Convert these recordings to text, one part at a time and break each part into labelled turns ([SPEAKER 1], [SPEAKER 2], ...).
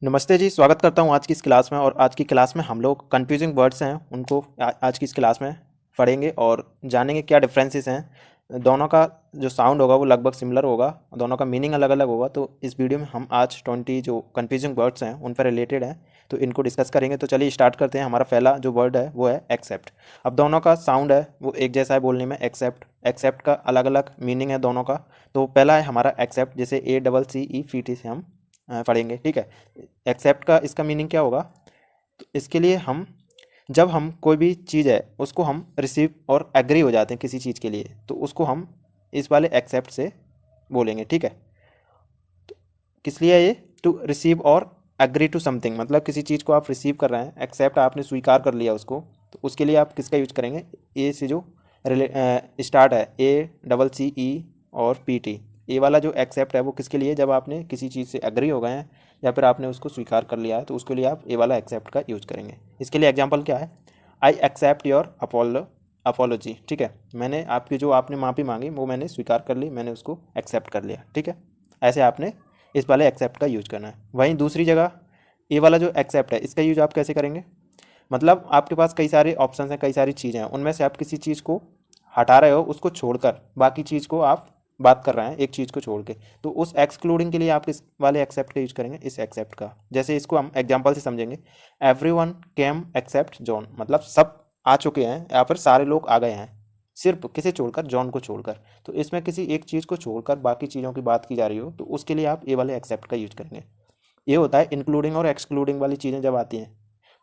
[SPEAKER 1] नमस्ते जी, स्वागत करता हूँ आज की इस क्लास में। और आज की क्लास में हम लोग कन्फ्यूजिंग वर्ड्स हैं उनको आज की इस क्लास में पढ़ेंगे और जानेंगे क्या डिफरेंसेस हैं। दोनों का जो साउंड होगा वो लगभग सिमिलर होगा, दोनों का मीनिंग अलग अलग होगा। तो इस वीडियो में हम आज 20 जो कन्फ्यूजिंग वर्ड्स हैं उन पर रिलेटेड हैं, तो इनको डिस्कस करेंगे। तो चलिए स्टार्ट करते हैं। हमारा पहला जो वर्ड है वो है एक्सेप्ट। अब दोनों का साउंड है वो एक जैसा है बोलने में, एक्सेप्ट। एक्सेप्ट का अलग अलग मीनिंग है दोनों का। तो पहला है हमारा एक्सेप्ट, जैसे ACCEPT से हम पढ़ेंगे, ठीक है। एक्सेप्ट का इसका मीनिंग क्या होगा? तो इसके लिए हम जब हम कोई भी चीज़ है उसको हम रिसीव और एग्री हो जाते हैं किसी चीज़ के लिए, तो उसको हम इस वाले एक्सेप्ट से बोलेंगे, ठीक है। किस लिए है ये? टू रिसीव और एग्री टू समथिंग, मतलब किसी चीज़ को आप रिसीव कर रहे हैं, एक्सेप्ट आपने स्वीकार कर लिया उसको, तो उसके लिए आप किसका यूज करेंगे? ए से जो स्टार्ट है, ACCE और PT, ये वाला जो एक्सेप्ट है वो किसके लिए? जब आपने किसी चीज़ से एग्री हो गए हैं या फिर आपने उसको स्वीकार कर लिया है, तो उसके लिए आप ये वाला एक्सेप्ट का यूज करेंगे। इसके लिए एग्जाम्पल क्या है? आई एक्सेप्ट योर अपोलॉजी, ठीक है। मैंने आपकी जो आपने माफ़ी मांगी वो मैंने स्वीकार कर ली, मैंने उसको एक्सेप्ट कर लिया, ठीक है। ऐसे आपने इस वाले एक्सेप्ट का यूज करना है। वहीं दूसरी जगह ये वाला जो एक्सेप्ट है इसका यूज आप कैसे करेंगे? मतलब आपके पास कई सारे ऑप्शन हैं, कई सारी चीज़ें हैं, उनमें से आप किसी चीज़ को हटा रहे हो, उसको छोड़कर बाकी चीज़ को आप बात कर रहे हैं, एक चीज़ को छोड़ के, तो उस एक्सक्लूडिंग के लिए आप किस वाले एक्सेप्ट का यूज करेंगे? इस एक्सेप्ट का। जैसे इसको हम एग्जाम्पल से समझेंगे। एवरीवन केम एक्सेप्ट जॉन, मतलब सब आ चुके हैं, यहाँ पर सारे लोग आ गए हैं, सिर्फ किसे छोड़कर? जॉन को छोड़कर। तो इसमें किसी एक चीज़ को छोड़कर बाकी चीज़ों की बात की जा रही हो, तो उसके लिए आप ये वाले एक्सेप्ट का यूज करेंगे। ये होता है इंक्लूडिंग और एक्सक्लूडिंग वाली चीज़ें जब आती हैं,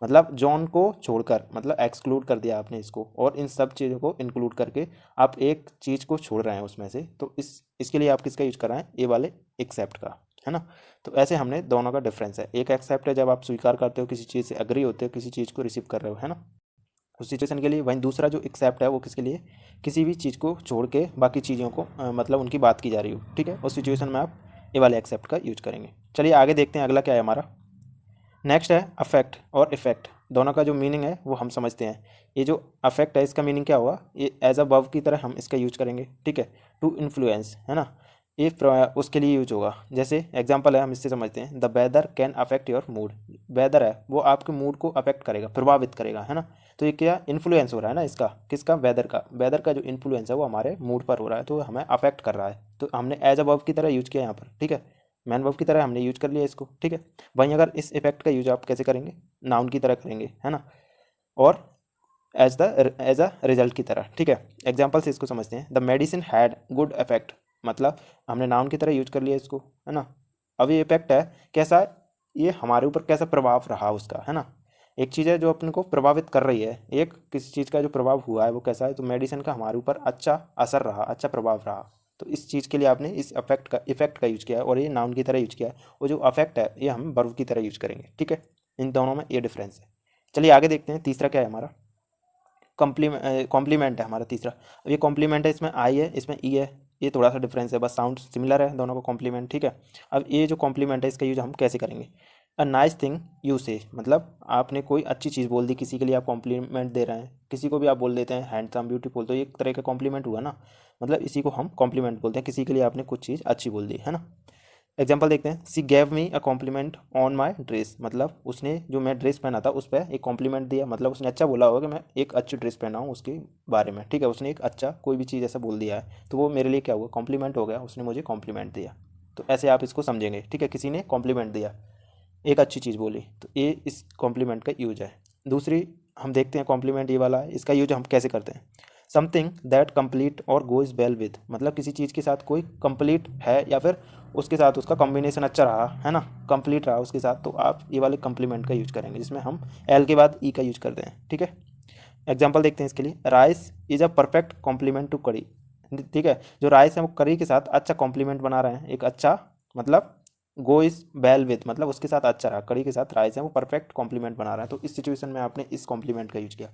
[SPEAKER 1] मतलब जॉन को छोड़कर, मतलब एक्सक्लूड कर दिया आपने इसको, और इन सब चीज़ों को इंक्लूड करके आप एक चीज़ को छोड़ रहे हैं उसमें से, तो इसके लिए आप किसका यूज कर रहे हैं? ये वाले एक्सेप्ट का, है ना। तो ऐसे हमने दोनों का डिफरेंस है। एक एक्सेप्ट है जब आप स्वीकार करते हो, किसी चीज़ से एग्री होते हो, किसी चीज़ को रिसीव कर रहे हो, है ना, उस सिचुएशन के लिए। वहीं दूसरा जो एक्सेप्ट है वो किसके लिए? किसी भी चीज़ को छोड़ के बाकी चीज़ों को मतलब उनकी बात की जा रही हो, ठीक है, उस सिचुएशन में आप ये वाले एक्सेप्ट का यूज करेंगे। चलिए आगे देखते हैं अगला क्या है हमारा। नेक्स्ट है अफेक्ट और इफेक्ट। दोनों का जो मीनिंग है वो हम समझते हैं। ये जो अफेक्ट है इसका मीनिंग क्या होगा? ये एज अ वर्ब की तरह हम इसका यूज करेंगे, ठीक है। टू इन्फ्लुएंस, है ना, ये उसके लिए यूज होगा। जैसे एग्जांपल है, हम इससे समझते हैं, the weather can affect your mood. Weather है वो आपके मूड को अफेक्ट करेगा, प्रभावित करेगा, है ना। तो ये क्या इन्फ्लुएंस हो रहा है ना इसका, किसका? वेदर का। वेदर का जो इन्फ्लुएंस है वो हमारे मूड पर हो रहा है, तो हमें अफेक्ट कर रहा है, तो हमने एज अ वर्ब की तरह यूज किया यहाँ पर, ठीक है। मैन वर्ब की तरह हमने यूज कर लिया इसको, ठीक है। वहीं अगर इस इफेक्ट का यूज आप कैसे करेंगे? नाउन की तरह करेंगे, है ना, और एज अ रिजल्ट की तरह, ठीक है। एग्जाम्पल से इसको समझते हैं। The medicine had good effect, मतलब हमने नाउन की तरह यूज कर लिया इसको, है ना। अब ये इफेक्ट है कैसा है? ये हमारे ऊपर कैसा प्रभाव रहा उसका, है ना। एक चीज़ है जो अपन को प्रभावित कर रही है, एक किसी चीज़ का जो प्रभाव हुआ है वो कैसा है? तो मेडिसिन का हमारे ऊपर अच्छा असर रहा, अच्छा प्रभाव रहा। तो इस चीज़ के लिए आपने इस इफेक्ट का यूज किया है, और ये नाउन की तरह यूज किया है। और जो अफेक्ट है ये हम वर्ब की तरह यूज करेंगे, ठीक है। इन दोनों में ये डिफरेंस है। चलिए आगे देखते हैं, तीसरा क्या है हमारा? कॉम्प्लीमेंट है हमारा तीसरा। अब ये कॉम्प्लीमेंट है, इसमें आई है, इसमें ई है, ये थोड़ा सा डिफरेंस है, बस साउंड सिमिलर है दोनों का, कॉम्प्लीमेंट, ठीक है। अब ये जो कॉम्प्लीमेंट है इसका यूज हम कैसे करेंगे? अ नाइस थिंग यू से, मतलब आपने कोई अच्छी चीज़ बोल दी किसी के लिए, आप कॉम्प्लीमेंट दे रहे हैं, किसी को भी आप बोल देते हैं हैंडसम ब्यूटीफुल, तो ये एक तरह का कॉम्प्लीमेंट हुआ ना, मतलब इसी को हम कॉम्प्लीमेंट बोलते हैं, किसी के लिए आपने कुछ चीज़ अच्छी बोल दी, है ना। एग्जाम्पल देखते हैं। सी gave me a compliment on my dress, मतलब उसने जो मैं ड्रेस पहना था उस पर एक कॉम्प्लीमेंट दिया, मतलब उसने अच्छा बोला होगा कि मैं एक अच्छी ड्रेस पहना हूँ उसके बारे में, ठीक है। उसने एक अच्छा कोई भी चीज़ ऐसा बोल दिया है, तो वो मेरे लिए क्या हुआ? कॉम्प्लीमेंट हो गया, उसने मुझे कॉम्प्लीमेंट दिया। तो ऐसे आप इसको समझेंगे, ठीक है। किसी ने कॉम्प्लीमेंट दिया, एक अच्छी चीज़ बोली, तो ये इस कॉम्प्लीमेंट का यूज है। दूसरी हम देखते हैं कॉम्प्लीमेंट ये वाला है, इसका यूज हम कैसे करते हैं? समथिंग दैट कंप्लीट और गोज वेल विद, मतलब किसी चीज़ के साथ कोई कंप्लीट है या फिर उसके साथ उसका कॉम्बिनेशन अच्छा रहा, है ना, कंप्लीट रहा उसके साथ, तो आप ये वाले कंप्लीमेंट का यूज करेंगे, जिसमें हम एल के बाद ई का यूज करते हैं, ठीक है। एग्जाम्पल देखते हैं इसके लिए। Rice is a perfect complement to curry, ठीक है। जो राइस है वो करी के साथ अच्छा कॉम्प्लीमेंट बना रहे हैं, एक अच्छा, मतलब गो इज वेल विथ, मतलब उसके साथ अच्छा रहा, कड़ी के साथ राइस है वो परफेक्ट कॉम्प्लीमेंट बना रहा है, तो इस सिचुएशन में आपने इस कॉम्प्लीमेंट का यूज किया,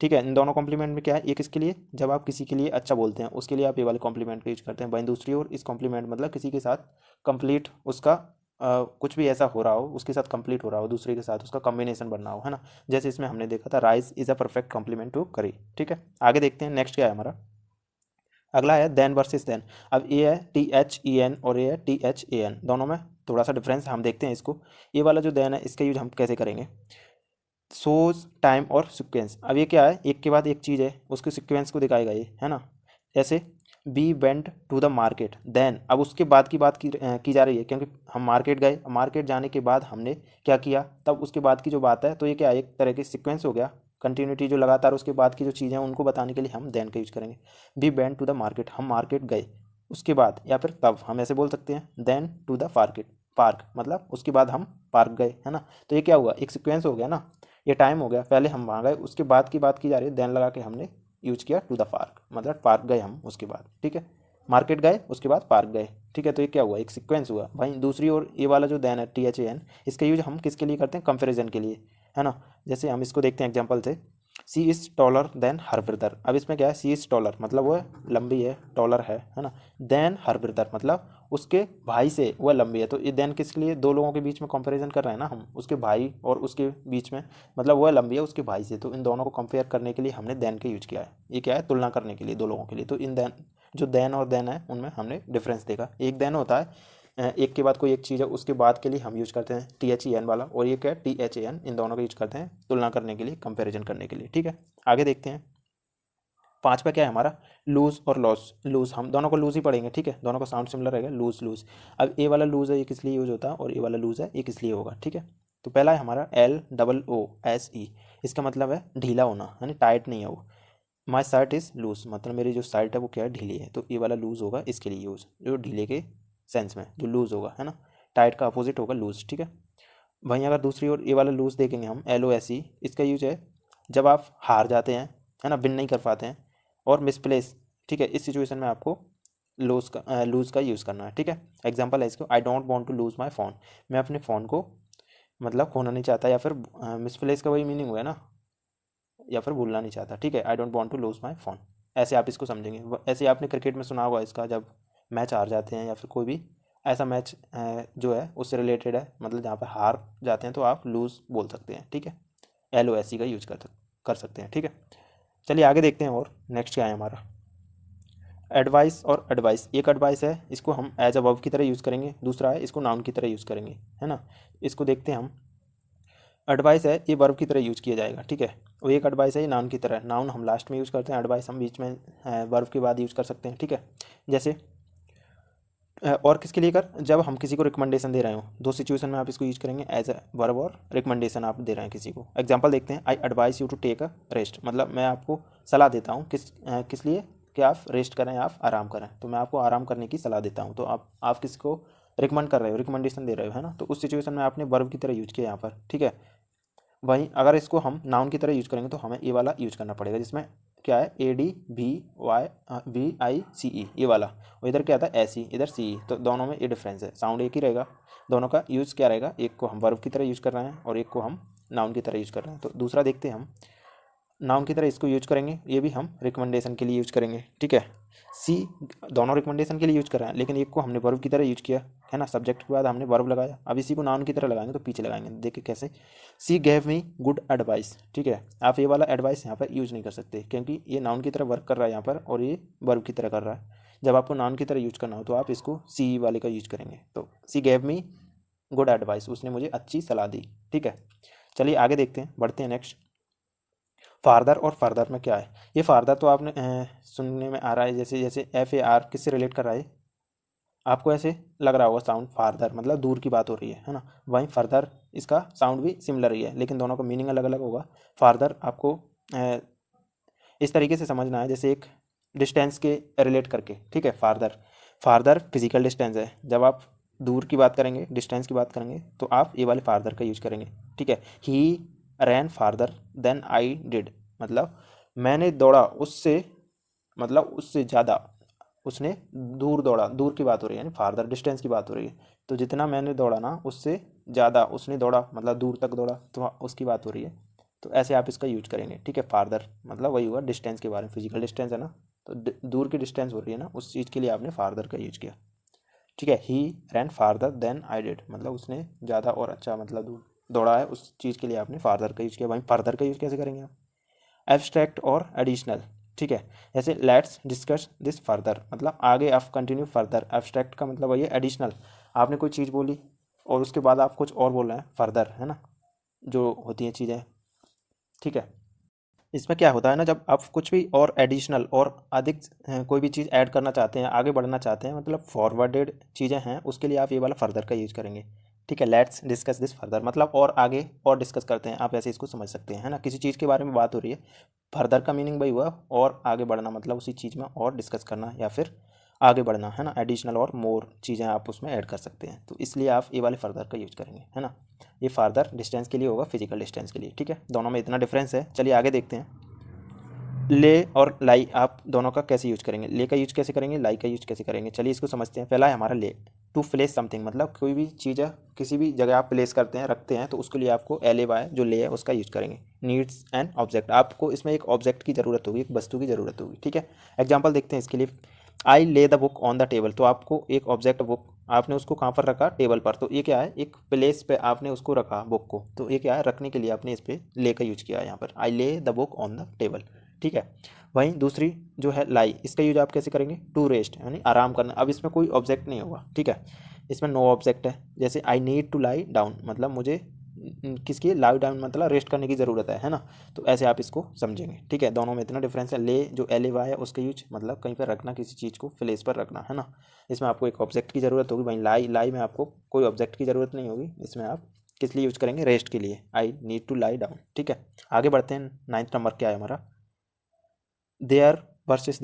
[SPEAKER 1] ठीक है। इन दोनों कॉम्प्लीमेंट में क्या है? एक इसके लिए जब आप किसी के लिए अच्छा बोलते हैं उसके लिए आप ये वाले कॉम्प्लीमेंट का यूज करते हैं। वहीं दूसरी ओर इस कॉम्प्लीमेंट मतलब किसी के साथ कंप्लीट उसका कुछ भी ऐसा हो रहा हो, उसके साथ कंप्लीट हो रहा हो, दूसरे के साथ उसका कॉम्बिनेशन बनना हो, है ना। जैसे इसमें हमने देखा था rice is a perfect complement to curry, ठीक है। आगे देखते हैं नेक्स्ट क्या है हमारा। अगला है देन वर्सेस देन। अब ये है THEN और ये है THAN, दोनों में थोड़ा सा डिफरेंस हम देखते हैं इसको। ये वाला जो देन है इसका यूज हम कैसे करेंगे, सोज टाइम और सिक्वेंस। अब ये क्या है, एक के बाद एक चीज़ है, उसके सिक्वेंस को दिखाएगा ये, है ना। जैसे we went to the market then, अब उसके बाद की बात की जा रही है, क्योंकि हम मार्केट गए, मार्केट जाने के बाद हमने क्या किया, तब उसके बाद की जो बात है, तो ये क्या है, एक तरह की सिक्वेंस हो गया, कंटिन्यूटी जो लगातार उसके बाद की जो चीज़ें हैं उनको बताने के लिए हम देन का यूज करेंगे। We went to the market, हम मार्केट गए, उसके बाद या फिर तब हम ऐसे बोल सकते हैं। Then to the park, park मतलब उसके बाद हम पार्क गए, है ना। तो ये क्या हुआ, एक सिक्वेंस हो गया ना, ये टाइम हो गया, पहले हम वहाँ गए, उसके बाद की बात की जा रही है, देन लगा के हमने यूज किया टू द पार्क, मतलब पार्क गए हम उसके बाद, ठीक है। मार्केट गए उसके बाद पार्क गए, ठीक है। तो ये क्या हुआ, एक सीक्वेंस हुआ भाई। दूसरी ओर ये वाला जो देन है THAN, इसका यूज हम किसके लिए करते हैं, कंपैरिजन के लिए, है ना। जैसे हम इसको देखते हैं एग्जांपल से, C is taller than her brother. अब इसमें क्या है, सी इज़ टॉलर मतलब वो लंबी है, टॉलर है ना। देन हर ब्रदर मतलब उसके भाई से वह लंबी है। तो ये देन किसके लिए, दो लोगों के बीच में कंपैरिजन कर रहे हैं ना हम, उसके भाई और उसके बीच में, मतलब वह लंबी है उसके भाई से, तो इन दोनों को कंपेयर करने के लिए हमने देन का यूज किया है। ये क्या है, तुलना करने के लिए दो लोगों के लिए। तो इन देन, जो देन और देन है उनमें हमने डिफरेंस देखा। एक देन होता है एक के बाद कोई एक चीज़ है उसके बाद के लिए हम यूज करते हैं THEN वाला, और ये क्या है THAN, इन दोनों का यूज करते हैं तुलना करने के लिए, कंपैरिजन करने के लिए, ठीक है। आगे देखते हैं। पांचवा क्या है हमारा, लूज और लॉस। लूज हम दोनों को लूज ही पढ़ेंगे, ठीक है, दोनों का साउंड सिमिलर रहेगा, लूज लूज। अब ये वाला लूज है, ये किस लिए यूज होता है, और ये वाला लूज है, ये किस लिए होगा, ठीक है। तो पहला है हमारा LOOSE, इसका मतलब है ढीला होना, यानी टाइट नहीं है वो। माई शर्ट इज़ लूज मतलब मेरी जो शर्ट है वो क्या है, ढीली है। तो ये वाला लूज होगा इसके लिए यूज, जो ढीले के सेंस में जो लूज होगा, है ना। टाइट का अपोजिट होगा लूज, ठीक है। वहीं अगर दूसरी ओर ये वाला लूज देखेंगे हम, LOSE, इसका यूज है जब आप हार जाते हैं, है ना, विन नहीं कर पाते हैं, और मिसप्लेस, ठीक है। इस सिचुएशन में आपको लूज का यूज़ करना है, ठीक है। एग्जांपल है इसको, I don't want to lose my phone, मैं अपने फ़ोन को मतलब खोना नहीं चाहता, या फिर मिसप्लेस का वही मीनिंग हुआ है ना, या फिर भूलना नहीं चाहता, ठीक है। I don't want to lose my phone, ऐसे आप इसको समझेंगे। ऐसे आपने क्रिकेट में सुना होगा इसका, जब मैच हार जाते हैं या फिर कोई भी ऐसा मैच जो है उससे रिलेटेड है, मतलब जहाँ पे हार जाते हैं तो आप लूज़ बोल सकते हैं, ठीक है। LOSE का यूज कर सकते हैं, ठीक है। चलिए आगे देखते हैं, और नेक्स्ट क्या है हमारा, एडवाइस और एडवाइस। एक एडवाइस है, इसको हम एज अ वर्ब की तरह यूज़ करेंगे, दूसरा है इसको नाउन की तरह यूज़ करेंगे, है ना। इसको देखते हैं हम। एडवाइस है ये वर्ब की तरह यूज़ किया जाएगा, ठीक है। और एक एडवाइस है ये नाउन की तरह, नाउन हम लास्ट में यूज़ करते हैं, एडवाइस हम बीच में वर्ब के बाद यूज़ कर सकते हैं, ठीक है। जैसे और किसके लिए कर, जब हम किसी को रिकमेंडेशन दे रहे हो, दो सिचुएशन में आप इसको यूज करेंगे, एज अ वर्ब और रिकमेंडेशन आप दे रहे हैं किसी को। एग्जांपल देखते हैं, I advice you to take a rest, मतलब मैं आपको सलाह देता हूँ किस लिए, कि आप रेस्ट करें, आप आराम करें, तो मैं आपको आराम करने की सलाह देता हूँ। तो आप किसको रिकमेंड कर रहे हो, रिकमेंडेशन दे रहे हो, है ना। तो उस सिचुएशन में आपने वर्ब की तरह यूज किया यहाँ पर, ठीक है। वहीं अगर इसको हम नाउन की तरह यूज करेंगे तो हमें ये वाला यूज करना पड़ेगा, जिसमें क्या है, ADVYVICE ये वाला, और इधर क्या था SE, इधर CE। तो दोनों में ये डिफरेंस है, साउंड एक ही रहेगा, दोनों का यूज़ क्या रहेगा, एक को हम वर्ब की तरह यूज़ कर रहे हैं और एक को हम नाउन की तरह यूज़ कर रहे हैं। तो दूसरा देखते हैं हम, नाउन की तरह इसको यूज करेंगे, ये भी हम रिकमेंडेशन के लिए यूज करेंगे, ठीक है। सी, दोनों रिकमेंडेशन के लिए यूज कर रहे हैं, लेकिन एक को हमने वर्ब की तरह यूज किया, है ना, सब्जेक्ट के बाद हमने वर्ब लगाया। अब इसी को नाउन की तरह लगाएंगे, तो पीछे लगाएंगे, देखिए कैसे, सी गेव मी गुड एडवाइस, ठीक है। आप ये वाला एडवाइस यहाँ पर यूज नहीं कर सकते, क्योंकि ये नाउन की तरह वर्क कर रहा है यहाँ पर, और ये वर्ब की तरह कर रहा है। जब आपको नाउन की तरह यूज करना हो तो आप इसको सी वाले का यूज करेंगे। तो सी गेव मी गुड एडवाइस, उसने मुझे अच्छी सलाह दी, ठीक है। चलिए आगे देखते हैं, बढ़ते हैं नेक्स्ट। फार्दर और फर्दर में क्या है, ये फार्दर तो आपने सुनने में आ रहा है, जैसे जैसे FAR किससे रिलेट कर रहा है, आपको ऐसे लग रहा होगा साउंड, फार्दर मतलब दूर की बात हो रही है ना। वहीं फर्दर इसका साउंड भी सिमिलर ही है, लेकिन दोनों का मीनिंग अलग अलग होगा। फार्दर आपको इस तरीके से समझना है, जैसे एक डिस्टेंस के रिलेट करके, ठीक है। फार्दर, फार्दर फिजिकल डिस्टेंस है, जब आप दूर की बात करेंगे, डिस्टेंस की बात करेंगे, तो आप ये वाले फार्दर का यूज करेंगे, ठीक है। ही रैन फार्दर देन आई डिड, मतलब मैंने दौड़ा उससे, मतलब उससे ज़्यादा उसने दूर दौड़ा, दूर की बात हो रही है, यानी फार्दर डिस्टेंस की बात हो रही है। तो जितना मैंने दौड़ा ना उससे ज़्यादा उसने दौड़ा, मतलब दूर तक दौड़ा, तो उसकी बात हो रही है। तो ऐसे आप इसका यूज करेंगे, ठीक है। फार्दर मतलब वही हुआ डिस्टेंस के बारे में, फिजिकल डिस्टेंस है ना, तो दूर की डिस्टेंस हो रही है ना, उस चीज़ के लिए आपने फार्दर का यूज किया, ठीक है। ही रैन फार्दर देन आई डिड, मतलब उसने ज़्यादा और अच्छा, मतलब दूर दौड़ा है, उस चीज़ के लिए आपने फार्दर का यूज किया। वहीं फार्दर का यूज कैसे करेंगे आप, एब्स्ट्रैक्ट और एडिशनल, ठीक है। जैसे लेट्स डिस्कस दिस फर्दर, मतलब आगे आप कंटिन्यू फर्दर। एब्स्ट्रैक्ट का मतलब वही है एडिशनल, आपने कोई चीज़ बोली, और उसके बाद आप कुछ और बोल रहे हैं फर्दर, है ना, जो होती हैं चीज़ें, ठीक है। इसमें क्या होता है ना, जब आप कुछ भी और एडिशनल और अधिक कोई भी चीज़ ऐड करना चाहते हैं, आगे बढ़ना चाहते हैं, मतलब फॉरवर्डेड चीज़ें हैं, उसके लिए आप ये वाला फर्दर का यूज करेंगे, ठीक है। लेट्स डिस्कस दिस फर्दर मतलब और आगे और डिस्कस करते हैं, आप ऐसे इसको समझ सकते हैं, है ना। किसी चीज़ के बारे में बात हो रही है, फर्दर का मीनिंग वही हुआ और आगे बढ़ना, मतलब उसी चीज़ में और डिस्कस करना या फिर आगे बढ़ना, है ना। एडिशनल और मोर चीज़ें आप उसमें ऐड कर सकते हैं, तो इसलिए आप ये वाले फर्दर का यूज करेंगे, है ना। ये फार्दर डिस्टेंस के लिए होगा, फिजिकल डिस्टेंस के लिए, ठीक है। दोनों में इतना डिफरेंस है। चलिए आगे देखते हैं। ले और लाई आप दोनों का कैसे यूज करेंगे, ले का यूज कैसे करेंगे, लाई का यूज कैसे करेंगे, चलिए इसको समझते हैं। पहला है हमारा ले, टू प्लेस समथिंग, मतलब कोई भी चीज़ है किसी भी जगह आप प्लेस करते हैं, रखते हैं, तो उसके लिए आपको एल ए वाई जो ले है उसका यूज करेंगे। नीड्स एन ऑब्जेक्ट, आपको इसमें एक ऑब्जेक्ट की ज़रूरत होगी, एक वस्तु की ज़रूरत होगी, ठीक है। एग्जाम्पल देखते हैं इसके लिए। आई ले the book on the table, तो आपको एक ऑब्जेक्ट बुक, आपने उसको कहाँ पर रखा, टेबल पर, तो ये क्या है, एक प्लेस पे आपने उसको रखा बुक को, तो ये क्या है, रखने के लिए आपने इस पे ले का यूज किया है यहाँ पर, आई ले the book on the table, ठीक है। वहीं दूसरी जो है लाई, इसका यूज आप कैसे करेंगे, टू रेस्ट यानी आराम करना। अब इसमें कोई ऑब्जेक्ट नहीं होगा, ठीक है, इसमें नो ऑब्जेक्ट है। जैसे I need to lie down, मतलब मुझे किसकी, लाई डाउन मतलब रेस्ट करने की ज़रूरत है ना। तो ऐसे आप इसको समझेंगे, ठीक है। दोनों में इतना डिफरेंस है। ले जो एल ए वाई है उसका यूज मतलब कहीं पर रखना, किसी चीज़ को प्लेस पर रखना, है ना, इसमें आपको एक ऑब्जेक्ट की ज़रूरत होगी। वहीं लाई, लाई में आपको कोई ऑब्जेक्ट की ज़रूरत नहीं होगी, इसमें आप किस लिए यूज करेंगे, रेस्ट के लिए, I need to lie down, ठीक है। आगे बढ़ते हैं। 9th नंबर क्या है हमारा, देयर वर्सेस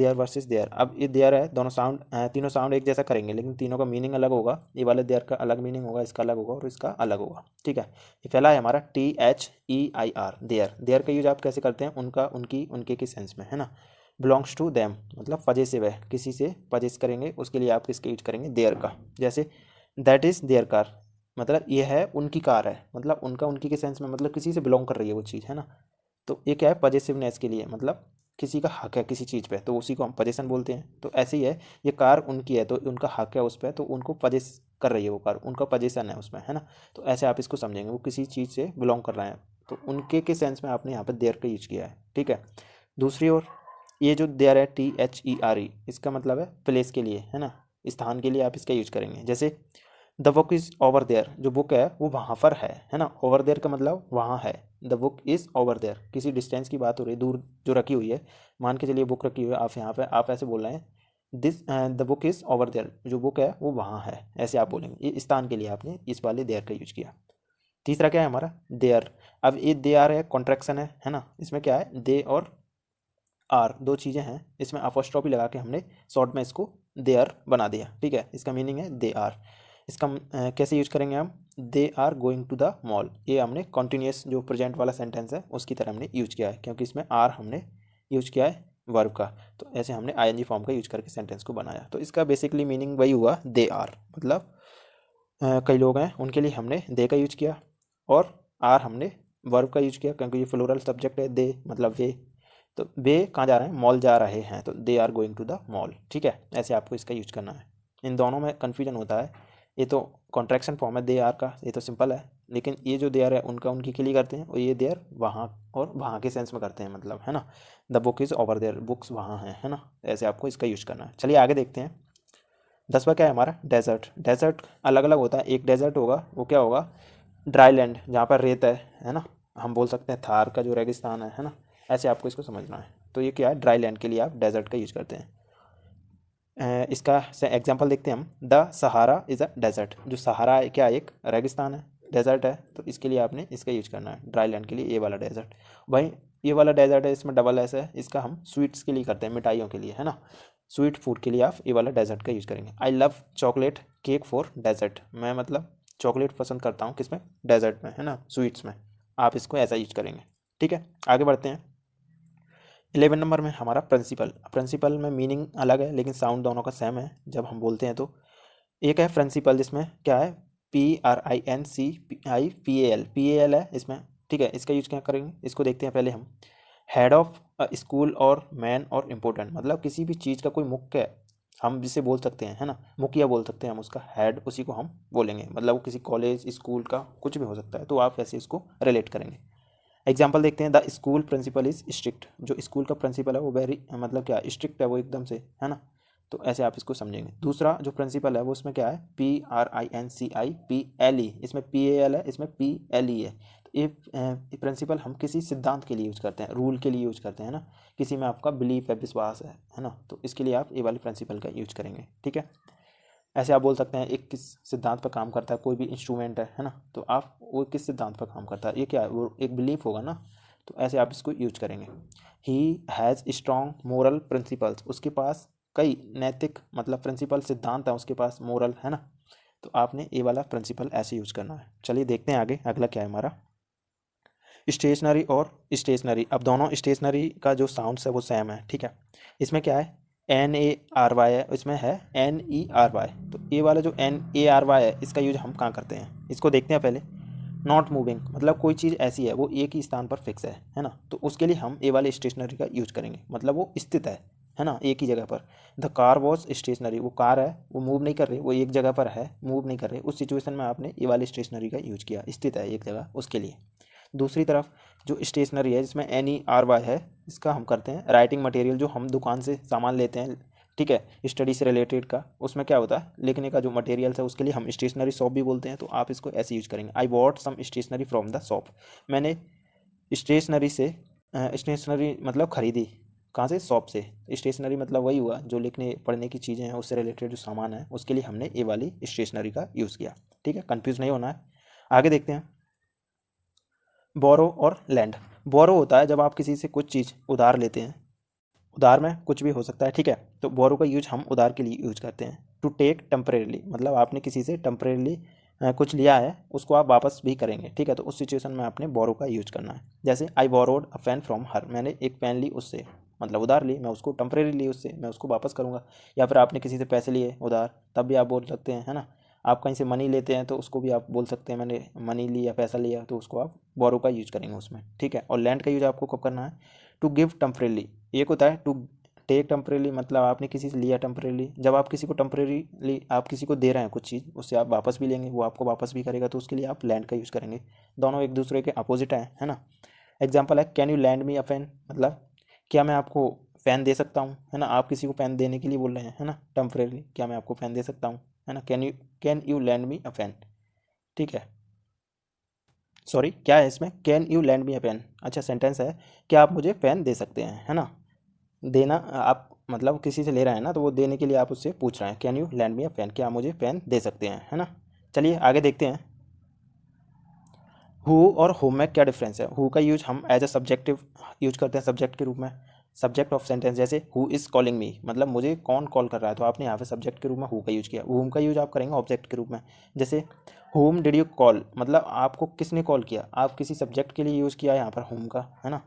[SPEAKER 1] देयर। अब ये देयर है, दोनों साउंड, तीनों साउंड एक जैसा करेंगे, लेकिन तीनों का मीनिंग अलग होगा। ये वाले देयर का अलग मीनिंग होगा, इसका अलग होगा और इसका अलग होगा, ठीक है। ये पहला है हमारा THEIR, देयर। देयर का यूज आप कैसे करते हैं, उनका, उनकी, उनके के सेंस में, है ना। बिलोंग्स टू देम मतलब पजेसिव है, किसी से पजेस करेंगे, उसके लिए आप किसका यूज करेंगे, देयर का। जैसे दैट इज़ देयर कार, मतलब ये है उनकी कार है, मतलब उनका, उनकी के सेंस में, मतलब किसी से बिलोंग कर रही है वो चीज़, है ना। तो ये क्या है, पजेसिवनेस के लिए, मतलब किसी का हक है किसी चीज़ पे, तो उसी को हम पजेशन बोलते हैं। तो ऐसे ही है, ये कार उनकी है तो उनका हक है उस पर, तो उनको पजेस कर रही है वो कार, उनका पजेशन है उसमें, है ना। तो ऐसे आप इसको समझेंगे, वो किसी चीज़ से बिलोंग कर रहे हैं, तो उनके के सेंस में आपने यहाँ पर देयर का यूज किया है, ठीक है। दूसरी ओर ये जो देयर है THERE, इसका मतलब है प्लेस के लिए, है ना, स्थान के लिए आप इसका यूज करेंगे। जैसे the book is over there, जो बुक है वो वहाँ पर है ना। ओवर देयर का मतलब वहाँ है, the book is over there, किसी डिस्टेंस की बात हो रही है, दूर जो रखी हुई है, मान के चलिए बुक रखी हुई है, आप यहाँ पे आप ऐसे बोल रहे हैं, this the book is over there, जो बुक है वो वहाँ है, ऐसे आप बोलेंगे। ये स्थान के लिए आपने इस वाले देयर का यूज किया। तीसरा क्या है हमारा, देयर। अब ये दे आर है, कॉन्ट्रैक्शन है ना। इसमें क्या है, दे और आर दो चीज़ें हैं, इसमें अपोस्ट्रोफी लगा के हमने शॉर्ट में इसको दे आर बना दिया, ठीक है। इसका मीनिंग है दे आर। इसका कैसे यूज करेंगे हम, they are going to the mall, ये हमने कॉन्टिन्यूस जो प्रेजेंट वाला सेंटेंस है उसकी तरह हमने यूज किया है, क्योंकि इसमें आर हमने यूज किया है वर्ब का, तो ऐसे हमने आईएनजी फॉर्म का यूज करके सेंटेंस को बनाया। तो इसका बेसिकली मीनिंग वही हुआ, दे आर मतलब कई लोग हैं उनके लिए हमने दे का यूज किया, और आर हमने वर्ब का यूज किया, क्योंकि ये फ्लोरल सब्जेक्ट है, दे मतलब वे, तो वे कहाँ जा रहे हैं, मॉल जा रहे हैं, तो they are going to the mall, ठीक है। ऐसे आपको इसका यूज करना है। इन दोनों में कन्फ्यूजन होता है, ये तो कॉन्ट्रैक्शन फॉर्म है दे आर का, ये तो सिंपल है, लेकिन ये जो दे आर है उनका उनकी के लिए करते हैं, और ये दे आर वहाँ और वहाँ के सेंस में करते हैं, मतलब, है ना। The book is over there, books वहाँ हैं, है ना। ऐसे आपको इसका यूज करना है। चलिए आगे देखते हैं। 10वां क्या है हमारा, डेजर्ट। डेजर्ट अलग अलग होता है, एक डेजर्ट होगा वो क्या होगा, ड्राई लैंड जहाँ पर रेत है ना। हम बोल सकते हैं थार का जो रेगिस्तान है ना। ऐसे आपको इसको समझना है। तो ये क्या है, ड्राई लैंड के लिए आप डेजर्ट का यूज करते हैं। इसका एग्जांपल देखते हैं हम। The Sahara is a desert, जो सहारा है क्या, एक रेगिस्तान है, डेजर्ट है, तो इसके लिए आपने इसका यूज करना है, ड्राई लैंड के लिए ये वाला डेजर्ट। वहीं ये वाला डेजर्ट है, इसमें डबल एस है, इसका हम स्वीट्स के लिए करते हैं, मिठाइयों के लिए, है ना। स्वीट फूड के लिए आप ये वाला डेजर्ट का यूज करेंगे। I love chocolate cake for dessert, मैं मतलब चॉकलेट पसंद करता हूँ किसमें, डेजर्ट में, है ना, स्वीट्स में। आप इसको ऐसा यूज करेंगे, ठीक है। आगे बढ़ते हैं। 11 नंबर में हमारा प्रिंसिपल। प्रिंसिपल में मीनिंग अलग है, लेकिन साउंड दोनों का सेम है जब हम बोलते हैं तो। एक है प्रिंसिपल, जिसमें क्या है, PRINCIPAL है इसमें, ठीक है। इसका यूज क्या करेंगे, इसको देखते हैं पहले हम। हेड ऑफ स्कूल और मैन और इम्पोर्टेंट, मतलब किसी भी चीज़ का कोई मुख्य है, हम जिसे बोल सकते हैं, है ना, मुखिया बोल सकते हैं हम उसका, हेड उसी को हम बोलेंगे, मतलब वो किसी कॉलेज स्कूल का कुछ भी हो सकता है, तो आप ऐसे इसको रिलेट करेंगे। एग्जाम्पल देखते हैं। The school principal is strict, जो स्कूल का प्रिंसिपल है वो वेरी मतलब क्या स्ट्रिक्ट है वो एकदम से, है ना। तो ऐसे आप इसको समझेंगे। दूसरा जो प्रिंसिपल है वो उसमें क्या है, PRINCIPLE, इसमें PAL है, इसमें PLE है। तो ये प्रिंसिपल हम किसी सिद्धांत के लिए यूज करते हैं, रूल के लिए यूज करते हैं ना, किसी में आपका बिलीफ है, विश्वास है ना, तो इसके लिए आप ये वाले प्रिंसिपल का यूज करेंगे। ठीक है, ऐसे आप बोल सकते हैं एक किस सिद्धांत पर काम करता है, कोई भी इंस्ट्रूमेंट है ना, तो आप वो किस सिद्धांत पर काम करता है, ये क्या है, वो एक बिलीफ होगा ना, तो ऐसे आप इसको यूज करेंगे। He has strong moral principles, उसके पास कई नैतिक मतलब प्रिंसिपल सिद्धांत है उसके पास, मोरल है ना, तो आपने ये वाला प्रिंसिपल ऐसे यूज करना है। चलिए देखते हैं आगे अगला क्या है हमारा, स्टेशनरी और स्टेशनरी। अब दोनों स्टेशनरी का जो साउंड्स है वो सेम है। ठीक है, इसमें क्या है, NARY है, इसमें है NERY। तो ये वाला जो NARY है इसका यूज हम कहाँ करते हैं, इसको देखते हैं पहले। नॉट मूविंग मतलब कोई चीज़ ऐसी है वो एक ही स्थान पर फिक्स है ना, तो उसके लिए हम ये वाले स्टेशनरी का यूज करेंगे, मतलब वो स्थित है ना, एक ही जगह पर। द कार वॉज स्टेशनरी, वो कार है वो मूव नहीं कर रही, वो एक जगह पर है, मूव नहीं कर रही, उस सिचुएशन में आपने ये वाले स्टेशनरी का यूज किया, स्थित है एक जगह, उसके लिए। दूसरी तरफ जो स्टेशनरी है जिसमें NERY है, इसका हम करते हैं राइटिंग मटेरियल, जो हम दुकान से सामान लेते हैं, ठीक है, स्टडी से रिलेटेड का, उसमें क्या होता है, लिखने का जो मटेरियल्स है उसके लिए हम स्टेशनरी शॉप भी बोलते हैं, तो आप इसको ऐसे यूज करेंगे। I bought some stationery from the shop, मैंने स्टेशनरी से स्टेशनरी मतलब खरीदी, कहाँ से, शॉप से। स्टेशनरी मतलब वही हुआ जो लिखने पढ़ने की चीज़ें हैं उससे रिलेटेड जो सामान है उसके लिए हमने ये वाली स्टेशनरी का यूज़ किया। ठीक है, कंफ्यूज नहीं होना है। आगे देखते हैं, बोरो और लैंड। बोरो होता है जब आप किसी से कुछ चीज़ उधार लेते हैं, उधार में कुछ भी हो सकता है, ठीक है, तो बोरो का यूज हम उधार के लिए यूज करते हैं। टू टेक टेम्परेली मतलब आपने किसी से टेम्परेली कुछ लिया है, उसको आप वापस भी करेंगे, ठीक है, तो उस सिचुएशन में आपने बोरो का यूज करना है। जैसे I borrowed a pen from her, मैंने एक पेन ली उससे, मतलब उधार ली, मैं उसको टेम्परेरी ली उससे, मैं उसको वापस करूँगा। या फिर आपने किसी से पैसे लिए उधार, तब भी आप बोल सकते हैं, है ना। आप कहीं से मनी लेते हैं तो उसको भी आप बोल सकते हैं मैंने मनी लिया, पैसा लिया, तो उसको आप बोरो का यूज करेंगे उसमें। ठीक है, और लैंड का यूज आपको कब करना है, टू गिव टेम्परेली। एक होता है टू टेक टेम्परेली, मतलब आपने किसी से लिया टेम्परेली, जब आप किसी को टेम्परेली आप किसी को दे रहे हैं कुछ चीज़, उससे आप वापस भी लेंगे, वो आपको वापस भी करेगा, तो उसके लिए आप लैंड का यूज़ करेंगे। दोनों एक दूसरे के अपोजिट हैं, है ना। एग्जाम्पल है can you lend me a pen, मतलब क्या मैं आपको पेन दे सकता हूँ, है ना, आप किसी को पेन देने के लिए बोल रहे हैं, है ना, टेम्परेली, क्या मैं आपको पेन दे सकता हूँ, है ना, can you lend me a pen. ठीक है, सॉरी क्या है इसमें, can you lend me a pen, अच्छा सेंटेंस है, क्या आप मुझे पेन दे सकते हैं, है ना। देना आप मतलब किसी से ले रहे हैं ना, तो वो देने के लिए आप उससे पूछ रहे हैं, can you lend me a pen, क्या आप मुझे पेन दे सकते हैं, है ना। चलिए आगे देखते हैं, हु और होम में क्या डिफरेंस है। हु का यूज हम एज अ सब्जेक्टिव यूज करते हैं, सब्जेक्ट के रूप में, सब्जेक्ट ऑफ सेंटेंस, जैसे हु इज़ कॉलिंग मी, मतलब मुझे कौन कॉल कर रहा है, तो आपने यहाँ पे सब्जेक्ट के रूप में हु का यूज किया। होम का यूज आप करेंगे ऑब्जेक्ट के रूप में, जैसे होम डिड यू कॉल, मतलब आपको किसने कॉल किया, आप किसी सब्जेक्ट के लिए यूज़ किया यहाँ पर होम का, है ना।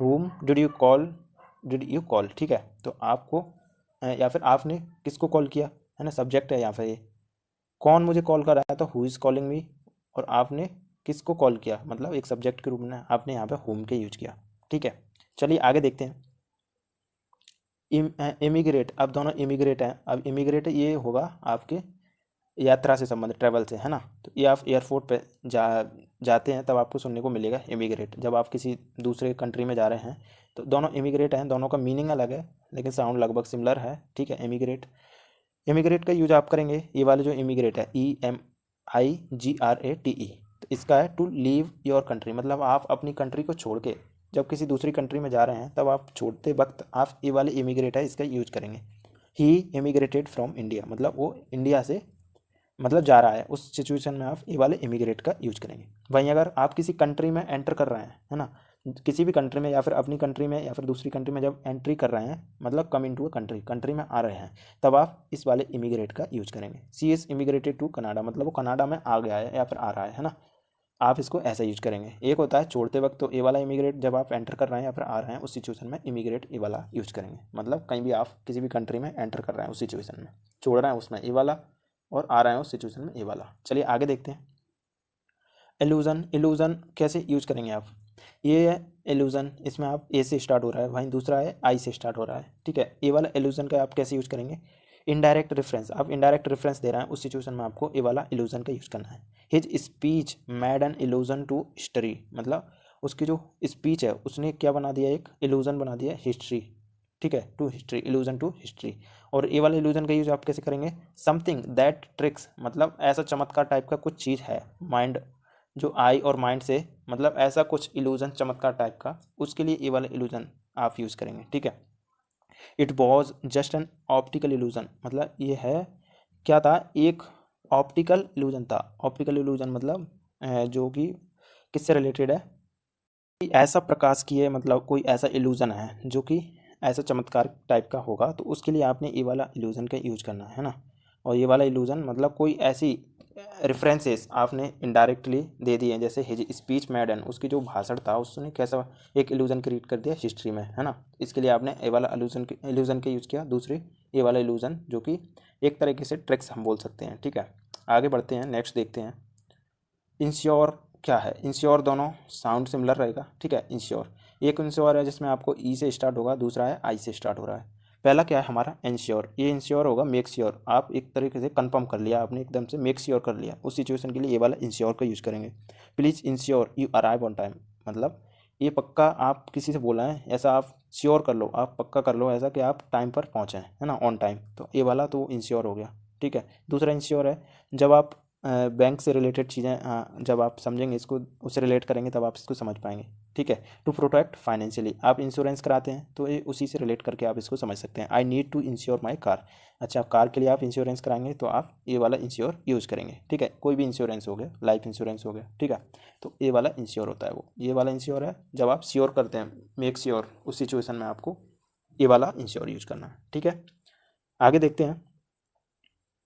[SPEAKER 1] होम डिड यू कॉल, ठीक है, तो आपको या फिर आपने किसको कॉल किया, है ना, सब्जेक्ट है यहाँ पर ये। कौन मुझे कॉल कर रहा है, तो हु इज़ कॉलिंग मी, और आपने किसको कॉल किया, मतलब एक सब्जेक्ट के रूप में आपने यहाँ पे होम के यूज किया। ठीक है, चलिए आगे देखते हैं, इमिग्रेट। अब दोनों इमिग्रेट हैं, अब इमिग्रेट ये होगा आपके यात्रा से संबंधित, ट्रैवल से, है ना। तो ये आप एयरपोर्ट पे जाते हैं तब आपको सुनने को मिलेगा इमिग्रेट, जब आप किसी दूसरे कंट्री में जा रहे हैं, तो दोनों इमिग्रेट हैं, दोनों का मीनिंग अलग है लेकिन साउंड लगभग सिमिलर है। ठीक है, इमिग्रेट, इमिग्रेट का यूज आप करेंगे, ये वाले जो इमिग्रेट है EMIGRATE, तो इसका है टू लीव योर कंट्री, मतलब आप अपनी कंट्री को छोड़ के जब किसी दूसरी कंट्री में जा रहे हैं तब आप छोड़ते वक्त आप ये वाले इमिग्रेट है इसका यूज करेंगे। ही इमिग्रेटेड फ्रॉम इंडिया, मतलब वो इंडिया से मतलब जा रहा है, उस सिचुएशन में आप ये वाले इमिग्रेट का यूज करेंगे। वहीं अगर आप किसी कंट्री में एंटर कर रहे हैं, है ना, किसी भी कंट्री में या फिर अपनी कंट्री में या फिर दूसरी कंट्री में जब एंट्री कर रहे हैं, मतलब कम इन टू अ कंट्री, कंट्री में आ रहे हैं, तब आप इस वाले इमिग्रेट का यूज करेंगे। सी इज इमिग्रेटेड टू कनाडा, मतलब वो कनाडा में आ गया है या फिर आ रहा है ना, आप इसको ऐसा यूज करेंगे। एक होता है छोड़ते वक्त, तो ए वाला इमिग्रेट जब आप एंटर कर रहे हैं या फिर आ रहे हैं उस सिचुएशन में इमिग्रेट ए वाला यूज करेंगे, मतलब कहीं भी आप किसी भी कंट्री में एंटर कर रहे हैं उस सिचुएशन में, छोड़ रहे हैं उसमें ए वाला, और आ रहे हैं उस सिचुएशन में ए वाला। चलिए आगे देखते हैं, एलूजन। एलूजन कैसे यूज करेंगे आप, ये है एलूजन, इसमें आप ए से स्टार्ट हो रहा है, वहीं दूसरा है आई से स्टार्ट हो रहा है। ठीक है, ए वाला एलूजन का आप कैसे यूज करेंगे, इनडायरेक्ट रेफरेंस, आप इनडायरेक्ट रेफरेंस दे रहे हैं उस सिचुएशन में आपको ए वाला एलूजन का यूज करना है। His speech made an allusion to history, मतलब उसकी जो स्पीच है उसने क्या बना दिया, एक एलूजन बना दिया हिस्ट्री, ठीक है, to history, illusion to history. और ये वाला इल्यूजन का यूज आप कैसे करेंगे, समथिंग दैट ट्रिक्स, मतलब ऐसा चमत्कार टाइप का कुछ चीज़ है माइंड, जो आई और माइंड से, मतलब ऐसा कुछ इल्यूजन चमत्कार टाइप का, उसके लिए ये वाला इल्यूजन आप यूज़ करेंगे। ठीक है, it was just an optical illusion, मतलब ये है क्या था, एक ऑप्टिकल इल्यूजन था। ऑप्टिकल इल्यूजन मतलब जो कि किससे रिलेटेड है, कि ऐसा प्रकाश की है, मतलब कोई ऐसा इल्यूजन है जो कि ऐसा चमत्कार टाइप का होगा, तो उसके लिए आपने ये वाला इल्यूजन का यूज करना है ना। और ये वाला इल्यूजन मतलब कोई ऐसी रेफरेंसेस आपने इनडायरेक्टली दे दिए हैं, जैसे हिज स्पीच मैडन, उसकी जो भाषण था उसने कैसा एक इल्यूजन क्रिएट कर दिया हिस्ट्री में, है ना। इसके लिए आपने ये वाला इल्यूजन का यूज़ किया। दूसरी ये वाला इल्यूजन जो कि एक तरीके से ट्रिक्स हम बोल सकते हैं। ठीक है, आगे बढ़ते हैं, नेक्स्ट देखते हैं। इंश्योर क्या है, इंश्योर दोनों साउंड सिमिलर रहेगा। ठीक है, इंश्योर, एक इंश्योर है जिसमें आपको ई से स्टार्ट होगा, दूसरा है आई से स्टार्ट हो रहा है। पहला क्या है हमारा इंश्योर, ये इंश्योर होगा मेक श्योर, आप एक तरीके से कंफर्म कर लिया आपने, एकदम से मेक श्योर कर लिया, उस सिचुएशन के लिए ये वाला इंश्योर का यूज़ करेंगे। Please ensure you arrive on time, मतलब ये पक्का आप किसी से बोला है ऐसा, आप श्योर कर लो, आप पक्का कर लो ऐसा कि आप टाइम पर पहुँचे, है ना, ऑन टाइम, तो ये वाला तो इंश्योर हो गया। ठीक है, दूसरा इंश्योर है जब आप बैंक से रिलेटेड चीज़ें जब आप समझेंगे इसको, उससे रिलेट करेंगे तब आप इसको समझ पाएंगे। ठीक है, टू प्रोटेक्ट फाइनेंशियली, आप इंश्योरेंस कराते हैं तो ये उसी से रिलेट करके आप इसको समझ सकते हैं। I need to insure my car, अच्छा कार के लिए आप इंश्योरेंस कराएंगे तो आप ये वाला इंश्योर यूज़ करेंगे। ठीक है, कोई भी इंश्योरेंस हो गया, लाइफ इंश्योरेंस हो गया, ठीक है, तो ये वाला इंश्योर होता है वो, ये वाला इंश्योर है जब आप श्योर करते हैं, मेक श्योर, उस सिचुएशन में आपको ये वाला इंश्योर यूज करना है। ठीक है, आगे देखते हैं।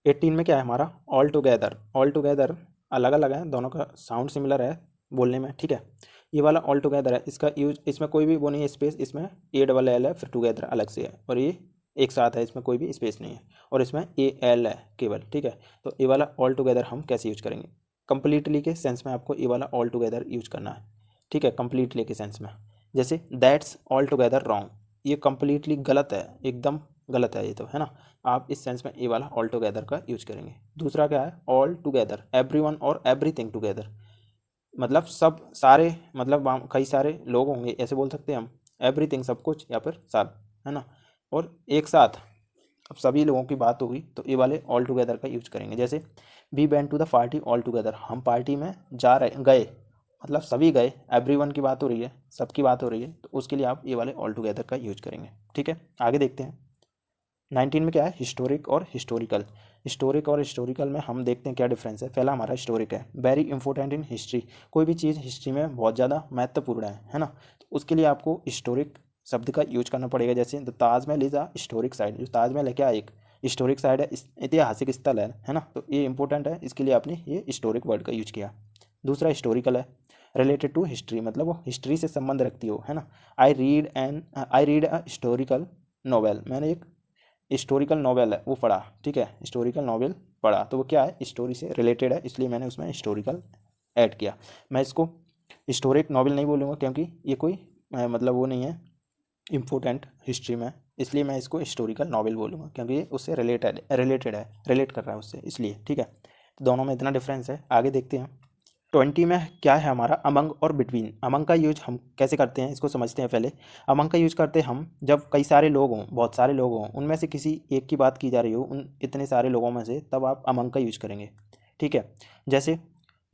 [SPEAKER 1] 18 में क्या है हमारा, ऑल टुगेदर, ऑल टुगेदर अलग अलग है, दोनों का साउंड सिमिलर है बोलने में। ठीक है, ये वाला ऑल टुगेदर है, इसका यूज, इसमें कोई भी वो नहीं है स्पेस, इसमें ए डबल एल है, फिर टुगेदर अलग से है, और ये एक साथ है, इसमें कोई भी स्पेस नहीं है, और इसमें ए एल है केवल। ठीक है, तो ये वाला ऑल टुगेदर हम कैसे यूज करेंगे, कंप्लीटली के सेंस में आपको ये वाला ऑल टुगेदर यूज करना है। ठीक है, कंप्लीटली के सेंस में, जैसे दैट्स ऑल टुगेदर रॉन्ग, ये कंप्लीटली गलत है, एकदम गलत है ये तो, है ना, आप इस सेंस में ये वाला ऑल टुगेदर का यूज करेंगे। दूसरा क्या है, ऑल टुगेदर, एवरीवन और एवरीथिंग टुगेदर, मतलब सब सारे, मतलब कई सारे लोग होंगे ऐसे बोल सकते हैं हम, एवरीथिंग सब कुछ, या फिर सब, है ना, और एक साथ अब सभी लोगों की बात होगी तो ये वाले ऑल टुगेदर का यूज करेंगे। जैसे we went to the party all together, हम पार्टी में जा रहे गए, मतलब सभी गए, एवरीवन की बात हो रही है, सबकी बात हो रही है, तो उसके लिए आप ये वाले ऑल टुगेदर का यूज करेंगे। ठीक है, आगे देखते हैं। 19 में क्या है, हिस्टोरिक और हिस्टोरिकल। हिस्टोरिक और हिस्टोरिकल में हम देखते हैं क्या डिफरेंस है। पहला हमारा हिस्टोरिक है, वेरी इंपॉर्टेंट इन हिस्ट्री, कोई भी चीज़ हिस्ट्री में बहुत ज़्यादा महत्वपूर्ण है ना, तो उसके लिए आपको हिस्टोरिक शब्द का यूज करना पड़ेगा। जैसे the Taj Mahal is a historic site, जो ताजमहल है क्या, एक हिस्टोरिक साइट है, ऐतिहासिक स्थल है ना, तो ये इंपॉर्टेंट है, इसके लिए आपने ये हिस्टोरिक वर्ड का यूज किया। दूसरा हिस्टोरिकल है, रिलेटेड टू हिस्ट्री, मतलब वो हिस्ट्री से संबंध रखती हो, है ना। I read a historical novel, मैंने एक हिस्टोरिकल नॉवेल है वो पढ़ा। ठीक है, हिस्टोरिकल नॉवेल पढ़ा, तो वो क्या है, हिस्टोरी से रिलेटेड है, इसलिए मैंने उसमें हिस्टोरिकल ऐड किया। मैं इसको हिस्टोरिक नॉवेल नहीं बोलूँगा क्योंकि ये कोई मतलब वो नहीं है इम्पोर्टेंट हिस्ट्री में, इसलिए मैं इसको हिस्टोरिकल नॉवेल बोलूँगा क्योंकि ये उससे रिलेटेड है, रिलेट कर रहा है उससे, इसलिए। ठीक है, तो दोनों में इतना डिफरेंस है। आगे देखते हैं। 20 में क्या है हमारा, अमंग और बिटवीन। अमंग का यूज हम कैसे करते हैं इसको समझते हैं पहले। अमंग का यूज करते हैं हम जब कई सारे लोग हों, बहुत सारे लोग हों, उनमें से किसी एक की बात की जा रही हो, उन इतने सारे लोगों में से, तब आप अमंग का यूज करेंगे। ठीक है, जैसे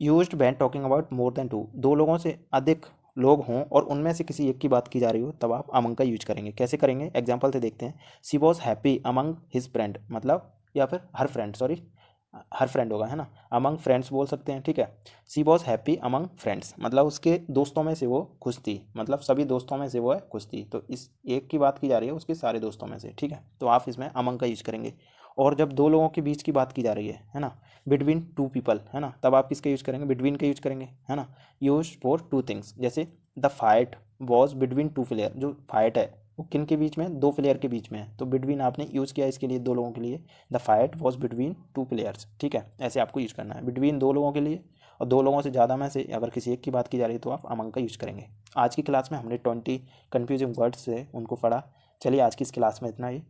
[SPEAKER 1] used when talking about more than two, दो लोगों से अधिक लोग हों और उनमें से किसी एक की बात की जा रही हो, तब आप अमंग का यूज करेंगे। कैसे करेंगे, एग्जाम्पल से देखते हैं। She was happy among his friend, मतलब, या फिर हर फ्रेंड, सॉरी हर फ्रेंड होगा, है ना, अमंग फ्रेंड्स बोल सकते हैं। ठीक है, she was happy among friends, मतलब उसके दोस्तों में से वो खुश थी, मतलब सभी दोस्तों में से वो है खुश थी, तो इस एक की बात की जा रही है उसके सारे दोस्तों में से। ठीक है, तो आप इसमें अमंग का यूज करेंगे। और जब दो लोगों के बीच की बात की जा रही है ना, बिटवीन टू पीपल, है ना, तब आप किसका यूज करेंगे, बिटवीन का यूज करेंगे, है ना। यूज फॉर टू थिंग्स, जैसे the fight was between two player, जो फाइट है वो किन के बीच में, दो प्लेयर के बीच में है, तो बिटवीन आपने यूज़ किया इसके लिए, दो लोगों के लिए। The fight was between two players. ठीक है, ऐसे आपको यूज़ करना है, बिटवीन दो लोगों के लिए, और दो लोगों से ज़्यादा में से अगर किसी एक की बात की जा रही है तो आप अमंग का यूज़ करेंगे। आज की क्लास में हमने 20 कन्फ्यूजिंग वर्ड्स से उनको पढ़ा। चलिए आज की इस क्लास में इतना ही।